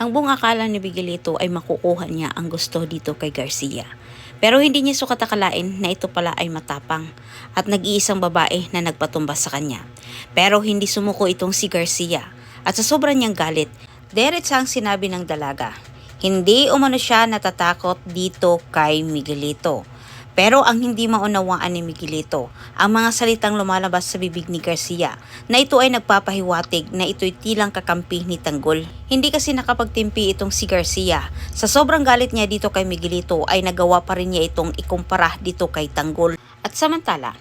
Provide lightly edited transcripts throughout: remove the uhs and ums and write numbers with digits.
Ang buong akala ni Miguelito ay makukuha niya ang gusto dito kay Garcia. Pero hindi niya sukat akalain na ito pala ay matapang at nag-iisang babae na nagpatumbas sa kanya. Pero hindi sumuko itong si Garcia at sa sobrang niyang galit, diretsang sinabi ng dalaga. Hindi umano siya natatakot dito kay Miguelito. Pero ang hindi maunawaan ni Miguelito, ang mga salitang lumalabas sa bibig ni Garcia na ito ay nagpapahiwatig na ito'y tilang kakampi ni Tanggol. Hindi kasi nakapagtimpi itong si Garcia. Sa sobrang galit niya dito kay Miguelito ay nagawa pa rin niya itong ikumpara dito kay Tanggol. At samantala,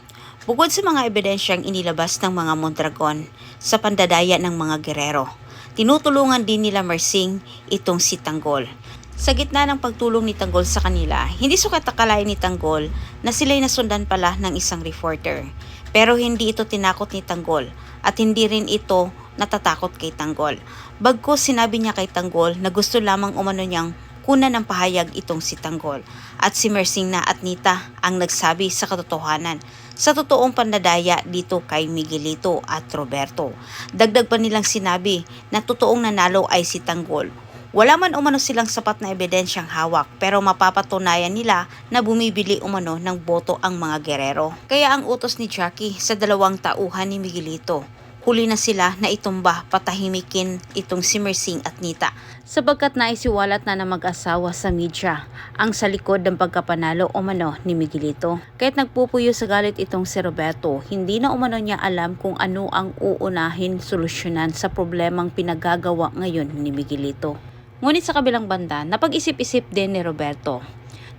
bukod sa mga ebidensyang inilabas ng mga Mondragon sa pandadaya ng mga gerero, tinutulungan din nila Mersing itong si Tanggol. Sa gitna ng pagtulong ni Tanggol sa kanila, hindi sukat akalain ni Tanggol na sila'y nasundan pala ng isang reporter. Pero hindi ito tinakot ni Tanggol at hindi rin ito natatakot kay Tanggol. Bagkus sinabi niya kay Tanggol na gusto lamang umano niyang kunan ng pahayag itong si Tanggol. At si Mersing na at Nita ang nagsabi sa katotohanan sa totoong pandadaya dito kay Miguelito at Roberto. Dagdag pa nilang sinabi na totoong nanalo ay si Tanggol. Wala man umano silang sapat na ebidensyang hawak pero mapapatunayan nila na bumibili umano ng boto ang mga gerero. Kaya ang utos ni Jackie sa dalawang tauhan ni Miguelito, huli na sila na itumba patahimikin itong si Mersing at Nita sapagkat naisiwalat na mag-asawa sa media ang sa likod ng pagkapanalo umano ni Miguelito. Kahit nagpupuyo sa galit itong si Roberto, hindi na umano niya alam kung ano ang uunahin solusyonan sa problemang pinagagawa ngayon ni Miguelito. Ngunit sa kabilang banda, napag-isip-isip din ni Roberto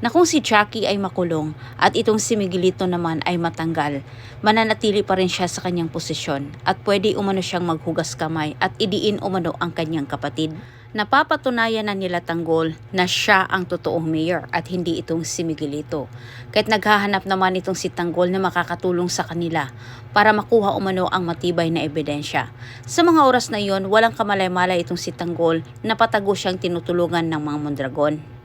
na kung si Jackie ay makulong at itong si Miguelito naman ay matanggal, mananatili pa rin siya sa kanyang posisyon at pwede umano siyang maghugas kamay at idiin umano ang kanyang kapatid. Napapatunayan na nila Tanggol na siya ang totoong mayor at hindi itong si Miguelito. Kahit naghahanap naman itong si Tanggol na makakatulong sa kanila para makuha umano ang matibay na ebidensya. Sa mga oras na iyon, walang kamalay-malay itong si Tanggol na patago siyang tinutulungan ng mga Mondragon.